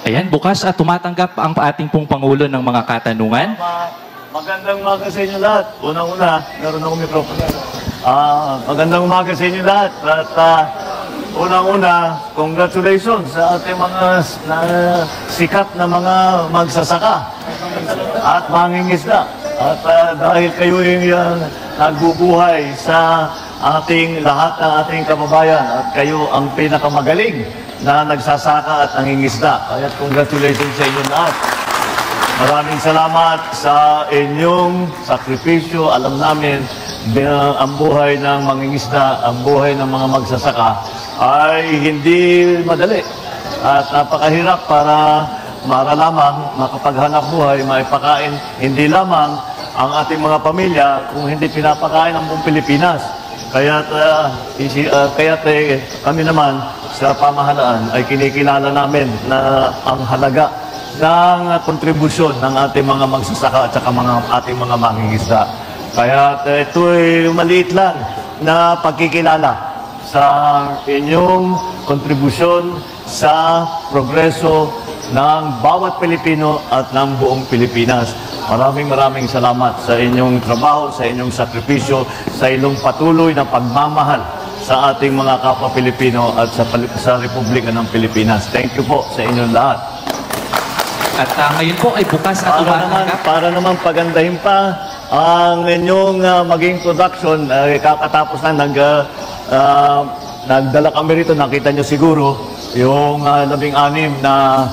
Ayan, bukas at tumatanggap ang ating pong Pangulo ng mga katanungan. Magandang umaga sa inyo lahat. Unang-una, meron akong microphone. Magandang umaga sa inyo lahat. At unang-una, congratulations sa ating mga sikat na mga magsasaka at mangingisda. At dahil kayo yung nagbubuhay sa ating lahat ng ating kababayan at kayo ang pinakamagaling na nagsasaka at nangingisda. Kaya congratulations sa inyo lahat. Maraming salamat sa inyong sakripisyo. Alam namin ang buhay ng mangingisda, ang buhay ng mga magsasaka ay hindi madali at napakahirap para lamang makapaghanap buhay, maipakain hindi lamang ang ating mga pamilya kung hindi pinapakain ang buong Pilipinas. Kaya't kami naman sa pamahalaan ay kinikilala namin na ang halaga ng kontribusyon ng ating mga magsasaka at saka ating mga mangingisda. Kaya ito ay maliit lang na pagkikilala sa inyong kontribusyon sa progreso ng bawat Pilipino at ng buong Pilipinas. Maraming salamat sa inyong trabaho, sa inyong sakripisyo, sa inyong patuloy na pagmamahal sa ating mga kapwa Pilipino at sa Republika ng Pilipinas. Thank you po sa inyong lahat. At ngayon po ay bukas at tumatanggap. Para naman pagandahin pa ang inyong maging production, kakatapos na nagdala kami rito, nakita nyo siguro, yung 16 na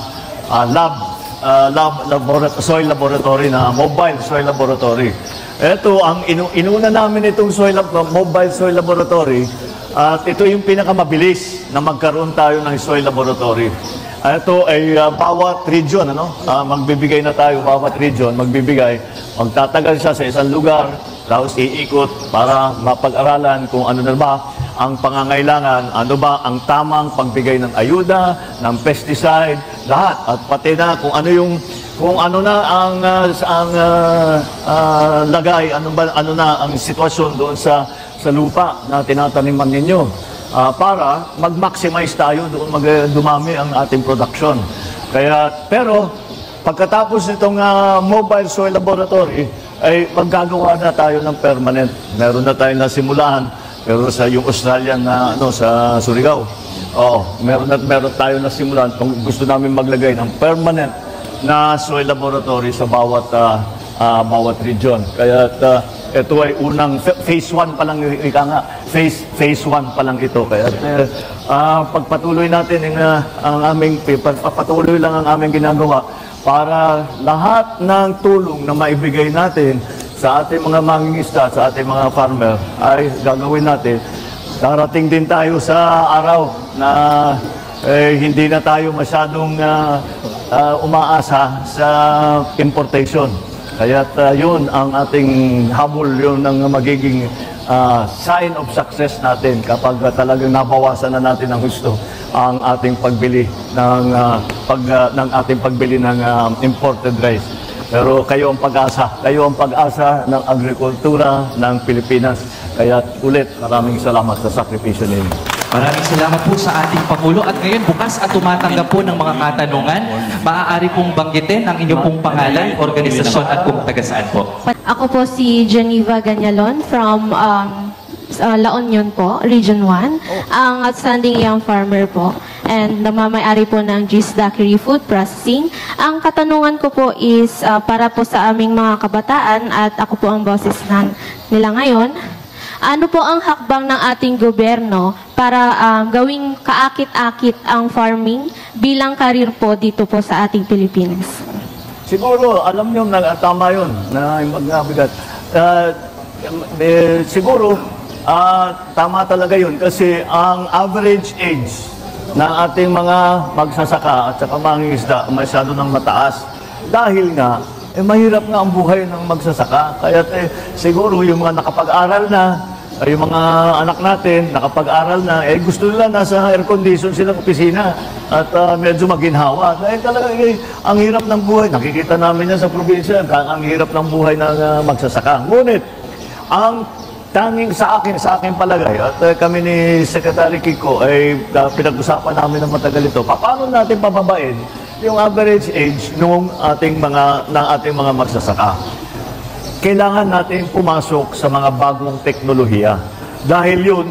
soil laboratory na mobile soil laboratory. Ito, ang inuna namin itong mobile soil laboratory at ito yung pinakamabilis na magkaroon tayo ng soil laboratory. Ito ay bawat region, magbibigay na tayo, bawat region, magtatagal siya sa isang lugar, tapos iikot para mapag-aralan kung ano na ba ang pangangailangan, ano ba ang tamang pagbigay ng ayuda, ng pesticide, lahat. At pati na kung ano na ang lagay, ano na ang sitwasyon doon sa lupa na tinataniman ninyo. Para mag-maximize tayo doon dumami ang ating production. Pero pagkatapos nitong mobile soil laboratory ay maggagawa na tayo ng permanent. Meron na tayo nasimulan pero sa yung Australian sa Surigao. Meron tayo nasimulan kung gusto namin maglagay ng permanent na soil laboratory sa bawat region. Kaya ito ay unang phase 1 pa lang, phase 1 pa lang ito. Kaya pagpatuloy natin pagpatuloy lang ang aming ginagawa para lahat ng tulong na maibigay natin sa ating mga mangingisda, sa ating mga farmer ay gagawin natin. Darating din tayo sa araw na hindi na tayo masyadong umaasa sa importation. Kaya yun ang ating habol, yun ang magiging sign of success natin kapag talagang nabawasan na natin ang gusto ang ating pagbili ng ating pagbili ng imported rice. Pero kayo ang pag-asa ng agrikultura ng Pilipinas. Kaya ulit, maraming salamat sa sakripisyo ninyo. Maraming salamat po sa ating Pangulo. At ngayon, bukas at tumatanggap po ng mga katanungan, maaari pong banggitin ang inyong pong pangalan, organisasyon at kung taga saan po. Ako po si Geneva Ganyalon from La Union po, Region 1. Ang outstanding young farmer po. And namamayari po ng G's Daiquiri Food Processing. Ang katanungan ko po is para po sa aming mga kabataan at ako po ang boses nila ngayon. Ano po ang hakbang ng ating gobyerno para gawing kaakit-akit ang farming bilang karir po dito po sa ating Pilipinas? Siguro, alam nyo, tama yun na magbigat. Siguro, tama talaga yun kasi ang average age ng ating mga magsasaka at saka mangingisda masyado ng mataas. Dahil nga, mahirap nga ang buhay ng magsasaka. Kaya siguro yung mga nakapag-aral na, yung mga anak natin, nakapag-aral na, gusto nila nasa air condition silang opisina at medyo maginhawa. Dahil talaga ang hirap ng buhay. Nakikita namin yan sa probinsya, ang hirap ng buhay ng magsasaka. Ngunit, ang tanging sa akin palagay, at kami ni Secretary Kiko ay pinag-usapan namin ng matagal ito, paano natin pababain yung average age ng ating mga magsasaka. Kailangan natin pumasok sa mga bagong teknolohiya. Dahil yun,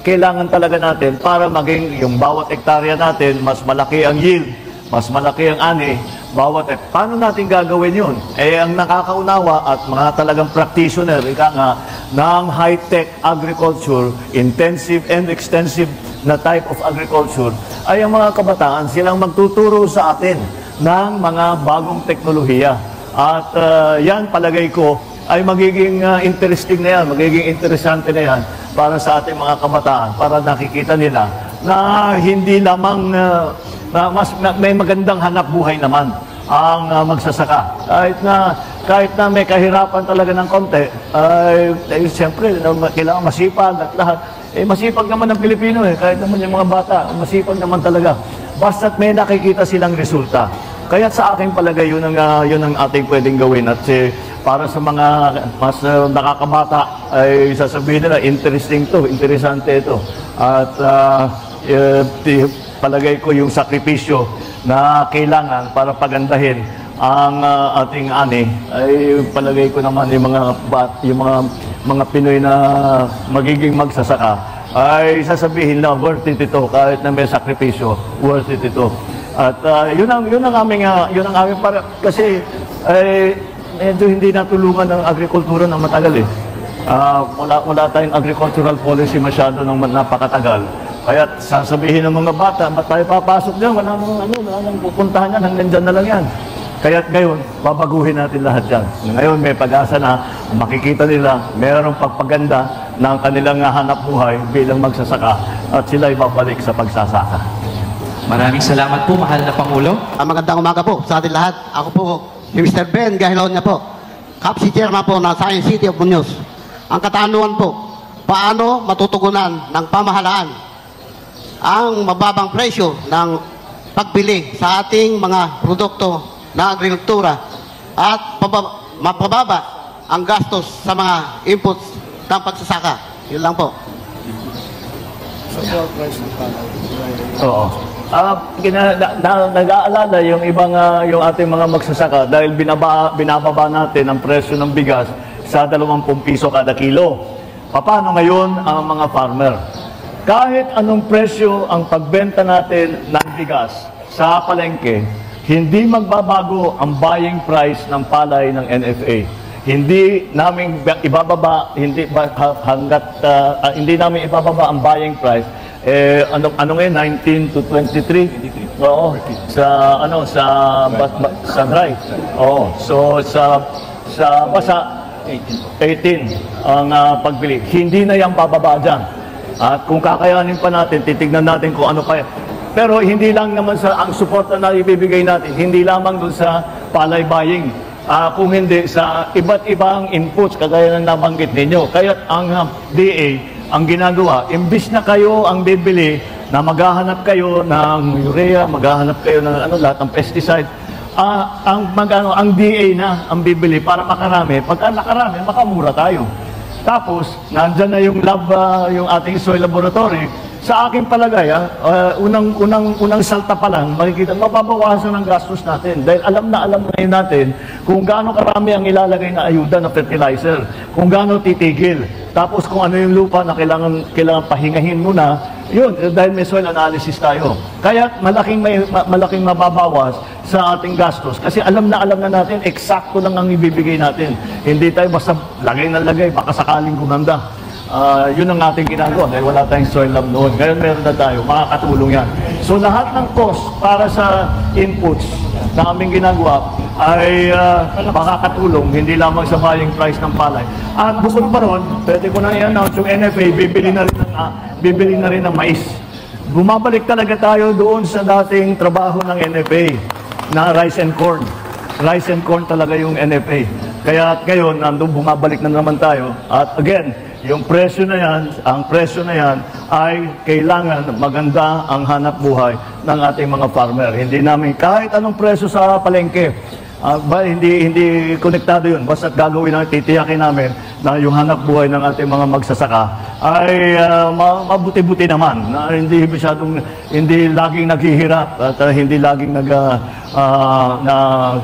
kailangan talaga natin para maging yung bawat hektarya natin, mas malaki ang yield, mas malaki ang ani, paano natin gagawin yun? Ang nakakaunawa at mga talagang practitioner, ng high-tech agriculture, intensive and extensive na type of agriculture, ay ang mga kabataan, silang magtuturo sa atin ng mga bagong teknolohiya. At yan, palagay ko, ay magiging interesting na yan, magiging interesante na yan para sa ating mga kabataan, para nakikita nila na hindi lamang may magandang hanap buhay naman ang magsasaka. Kahit na may kahirapan talaga ng konti, siyempre, kailangan masipag at lahat. Masipag naman ang Pilipino kahit naman yung mga bata, masipag naman talaga. Basta't may nakikita silang resulta. Kaya sa akin palagay, yun ang ating pwedeng gawin. At para sa mga mas nakakabata, ay sasabihin nila, interesante ito. At palagay ko yung sakripisyo na kailangan para pagandahin ang ating ani, ay palagay ko naman yung mga Pinoy na magiging magsasaka, ay sasabihin na worth it ito, kahit na may sakripisyo, worth it ito. At yun ang aming para, kasi medyo hindi natulungan ng agrikultura ng matagal wala tayong agricultural policy masyado ng napakatagal. Kaya sasabihin ng mga bata, ba't tayo papasok dyan? Wala nang pupuntahan yan, hanggang dyan na lang yan. Kaya ngayon, babaguhin natin lahat yan. Ngayon, may pag-asa na makikita nila, mayroong pagpaganda ng kanilang hanap buhay bilang magsasaka at sila ibabalik sa pagsasaka. Maraming salamat po, mahal na Pangulo. Magandang umaga po sa ating lahat. Ako po, si Mr. Ben Gahilonia po, Kapsi Chairman po ng Science City of Muñoz. Ang katanungan po, paano matutugunan ng pamahalaan ang mababang presyo ng pagbili sa ating mga produkto na agrikultura at mapababa ang gastos sa mga inputs ng pagsasaka. Yun lang po. Oo. Nag-aalala yung yung ating mga magsasaka dahil binababa natin ang presyo ng bigas sa 20 piso kada kilo. Paano ngayon ang mga farmer? Kahit anong presyo ang pagbenta natin ng bigas sa palengke, hindi magbabago ang buying price ng palay ng NFA. Hindi namin ibababa, hindi namin ibababa ang buying price. Ano ngayon, 19 to 23? Oo, sa dry. Oo, so sa basa 18 ang pagbili. Hindi na yan bababa dyan. At kung kakayanin pa natin, titignan natin kung ano pa. Pero hindi lang naman ang suporta na ibibigay natin, hindi lamang dun sa palay buying. Kung hindi, sa iba't ibang inputs, kagaya ng nabanggit ninyo. Kaya ang DA, ang ginagawa, imbis na kayo ang bibili, na maghahanap kayo ng urea, maghahanap kayo ng lahat ng pesticide, ang DA na ang bibili para makarami. Pagka nakarami, makamura tayo. Tapos, nandyan na yung lab, yung ating soil laboratory. Sa aking palagay, unang salta pa lang, makikita, mababawasan ang gastos natin. Dahil alam na natin kung gaano karami ang ilalagay na ayuda na fertilizer, kung gaano titigil. Tapos kung ano yung lupa na kailangan pahingahin muna, yun, dahil may soil analysis tayo. Kaya malaking mababawas sa ating gastos. Kasi alam na natin, eksakto lang ang ibibigay natin. Hindi tayo basta lagay na lagay, baka sakaling kumanda. Yun ang ating ginagawa dahil wala tayong soil lab noon. Ngayon meron na tayo, makakatulong yan. So lahat ng cost para sa inputs na aming ginagawa ay makakatulong, hindi lamang sa buying price ng palay. At bukod pa ron, pwede ko na i-announce, yung NFA, bibili na rin ng mais. Bumabalik talaga tayo doon sa dating trabaho ng NFA na rice and corn. Rice and corn talaga yung NFA. Kaya ngayon, nandun bumabalik na naman tayo. At again, yung presyo na yan, ang presyo na yan ay kailangan maganda ang hanap buhay ng ating mga farmer. Hindi namin kahit anong presyo sa palengke, hindi konektado yun. Basta gagawin namin, titiyakin namin na yung hanap buhay ng ating mga magsasaka ay mabuti-buti naman. Na hindi laging naghihirap at hindi laging na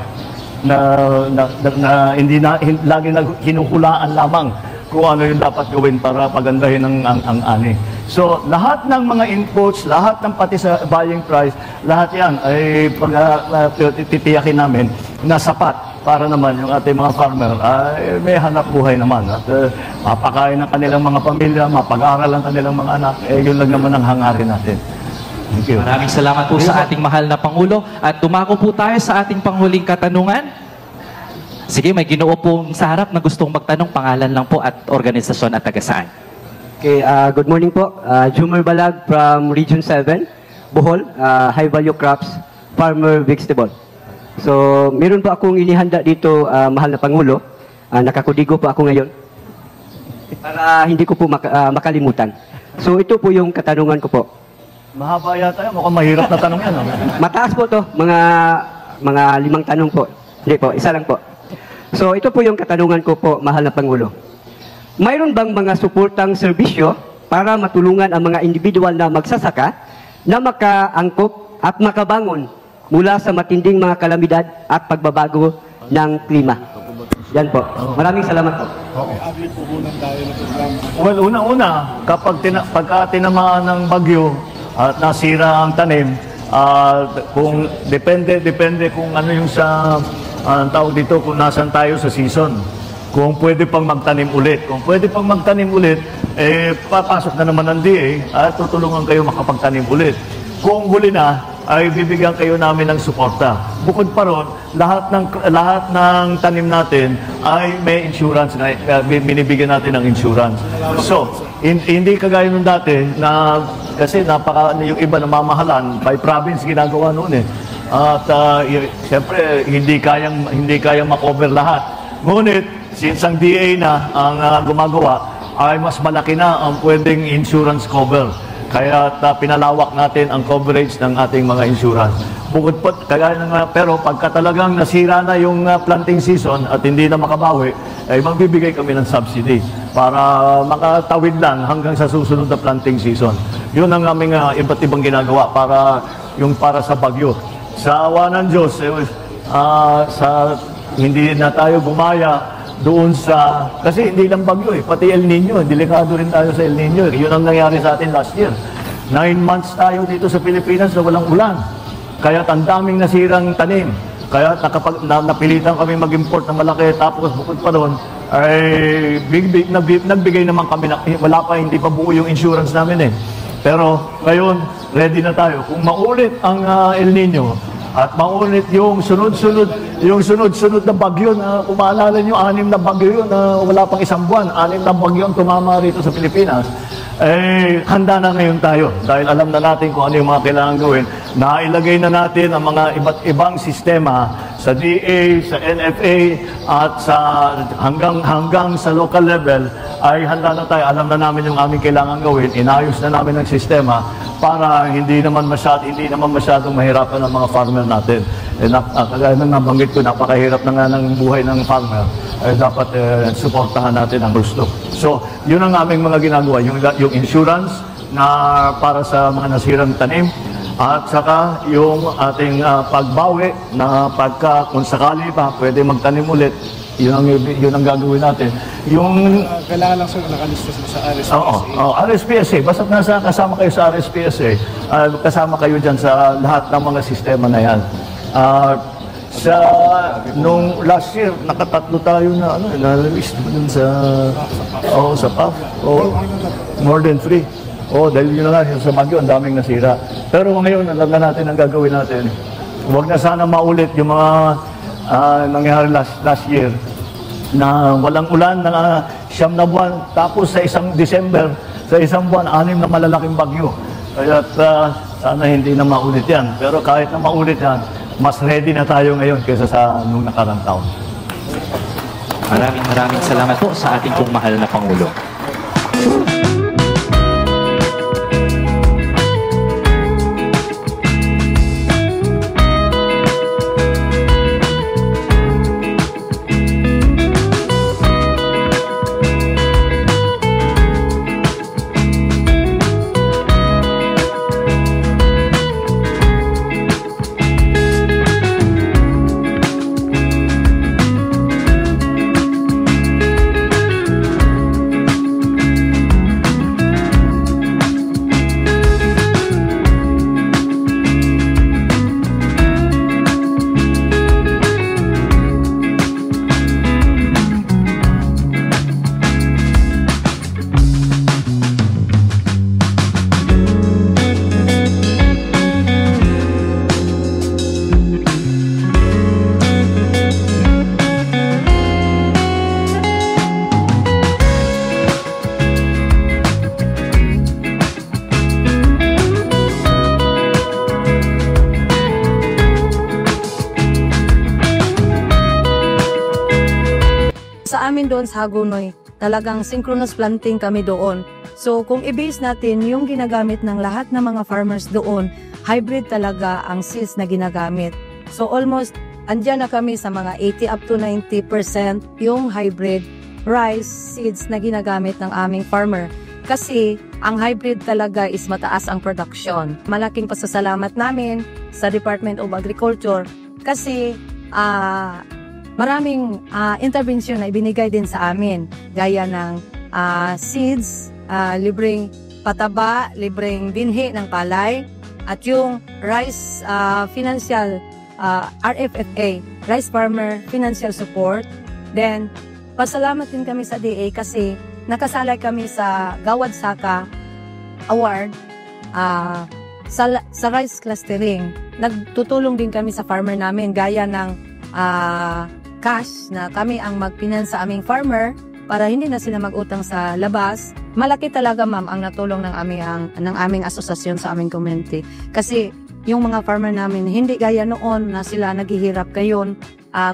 hindi lagi hinuhulaan lamang kung ano yung dapat gawin para pagandahin ang ani. So, lahat ng mga inputs, lahat ng pati sa buying price, lahat yan ay titiyakin namin na sapat para naman yung ating mga farmer ay may hanap buhay naman. At mapakain ng kanilang mga pamilya, mapag-aral ang kanilang mga anak, yun lang naman ang hangarin natin. Thank you. Maraming salamat po sa ating mahal na Pangulo. At dumako po tayo sa ating panghuling katanungan. Sige, may ginoo pong sa harap na gustong magtanong, pangalan lang po at organisasyon at taga-saan. Okay, good morning po. Jumar Balag from Region 7, Bohol, High Value Crops, Farmer Vegetable. So, meron po akong inihanda dito, mahal na Pangulo. Nakakudigo po ako ngayon para hindi ko po makalimutan. So, ito po yung katanungan ko po. Mahaba yata yan. Mukhang mahirap na tanong yan. Mataas po to, mga 5 tanong po. Hindi po, isa lang po. So, ito po yung katanungan ko po, mahal na Pangulo. Mayroon bang mga suportang serbisyo para matulungan ang mga individual na magsasaka na makaangkop at makabangon mula sa matinding mga kalamidad at pagbabago ng klima? Yan po. Maraming salamat po. Well, unang-una, pagka tinamaan ng bagyo at nasira ang tanim, kung depende kung ano yung sa ang tawag dito, kung nasan tayo sa season. Kung pwede pang magtanim ulit. Kung pwede pang magtanim ulit, papasok na naman ang DA at tutulungan kayo makapagtanim ulit. Kung huli na, ay bibigyan kayo namin ng suporta. Bukod pa ron, lahat ng tanim natin ay may insurance, binibigyan natin ng insurance. So, hindi kagaya nung dati na kasi yung iba namamahalan, by province ginagawa noon eh. At siyempre, hindi kayang makover lahat. Ngunit, since ang DA na ang gumagawa, ay mas malaki na ang pwedeng insurance cover. Kaya pinalawak natin ang coverage ng ating mga insurance. Bukod po, pero pagka talagang nasira na yung planting season at hindi na makabawi, ay magbibigay kami ng subsidy para makatawid lang hanggang sa susunod na planting season. Yun ang aming iba't ibang ginagawa para sa bagyo. Sa awa ng Diyos, hindi na tayo gumaya doon kasi hindi lang bagyo pati El Nino, delikado rin tayo sa El Nino. Yun ang nangyari sa atin last year. 9 months tayo dito sa Pilipinas na walang ulan. Kaya ang daming nasirang tanim. Kaya napilitan kami mag-import ng malaki. Tapos bukod pa doon, ay nagbigay naman kami hindi pa buo yung insurance namin eh. Pero ngayon, ready na tayo. Kung maulit ang El Nino at maulit yung sunod-sunod na bagyo na kung maalala nyo, 6 na bagyo yun na wala pang 1 buwan, 6 na bagyo ang tumama rito sa Pilipinas, handa na ngayon tayo dahil alam na natin kung ano yung mga kailangan gawin. Nailagay na natin ang mga iba't ibang sistema sa DA, sa NFA at hanggang sa local level ay handa na tayo. Alam na namin yung aming kailangan gawin. Inayos na namin ang sistema para hindi naman masyadong mahirapan ang mga farmer natin. Kagaya ng nabanggit ko, napakahirap na nga ng buhay ng farmer. Dapat suportahan natin ang gusto. So, yun ang aming mga ginagawa. Yung insurance na para sa mga nasirang tanim, at saka yung ating pagbawi na kung sakali pa pwede magtanim ulit, yun ang gagawin natin. Yung kailangan lang nakalista sa RSPSA. Oo, RSPSA. Basta kasama kayo sa RSPSA, kasama kayo dyan sa lahat ng mga sistema na yan. Nung last year, nakatatlo tayo na-release dun sa PAF. More than 3. Dahil yun na nga, sa bagyo, ang daming nasira. Pero ngayon, alam na natin ang gagawin natin. Huwag na sana maulit yung mga nangyari last year na walang ulan na 9 na buwan. Tapos sa isang December, sa isang buwan, 6 na malalaking bagyo. Kaya sana hindi na maulit yan. Pero kahit na maulit yan, mas ready na tayo ngayon kaysa sa nung nakarang taon. Maraming salamat po sa ating pong mahal na Pangulo. namin doon sa Hagonoy, talagang synchronous planting kami doon. So kung i-base natin yung ginagamit ng lahat ng mga farmers doon, hybrid talaga ang seeds na ginagamit. So almost andyan na kami sa mga 80 up to 90% yung hybrid rice seeds na ginagamit ng aming farmer. Kasi ang hybrid talaga is mataas ang production. Malaking pasasalamat namin sa Department of Agriculture kasi maraming intervention na ibinigay din sa amin, gaya ng seeds, libreng pataba, libreng binhi ng palay, at yung rice financial, RFFA, Rice Farmer Financial Support. Then, pasalamat din kami sa DA kasi nakasalay kami sa Gawad Saka Award sa rice clustering. Nagtutulong din kami sa farmer namin, gaya ng cash na kami ang magfinance sa aming farmer para hindi na sila mag-utang sa labas. Malaki talaga, ma'am, ang natulong ng aming asosasyon sa aming community. Kasi yung mga farmer namin, hindi gaya noon na sila naghihirap ngayon.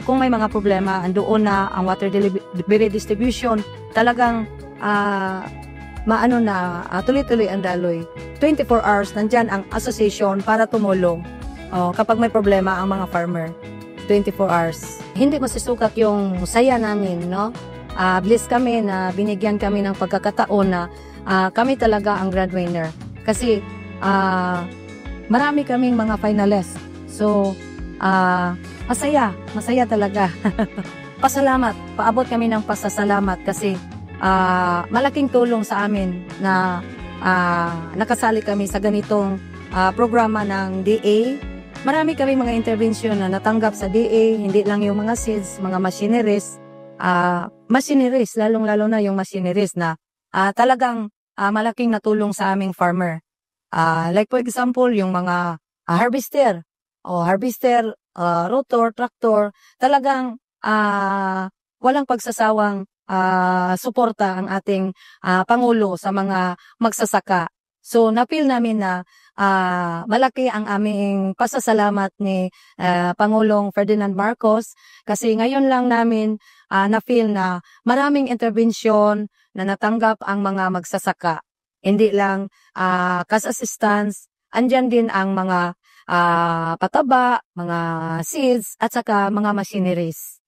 Kung may mga problema, andoon na ang water delivery distribution. Talagang tuloy-tuloy ang daloy. 24 hours nandyan ang association para tumulong kapag may problema ang mga farmer. 24 hours. Hindi masisukat yung saya namin, no? Blessed kami na binigyan kami ng pagkakataon na kami talaga ang grand winner. Kasi marami kaming mga finalists. So, masaya talaga. Pasalamat, paabot kami ng pasasalamat kasi malaking tulong sa amin na nakasali kami sa ganitong programa ng DA. Marami kami mga intervention na natanggap sa DA, hindi lang yung mga seeds, mga machineries, lalong-lalo na yung machineries na talagang malaking natulong sa aming farmer. Like for example, yung mga harvester, rotor, tractor, talagang walang pagsasawang suporta ang ating Pangulo sa mga magsasaka. So, napil namin na malaki ang aming pasasalamat ni Pangulong Ferdinand Marcos kasi ngayon lang namin na-feel na maraming intervention na natanggap ang mga magsasaka. Hindi lang cash assistance, andyan din ang mga pataba, mga seeds, at saka mga machineries.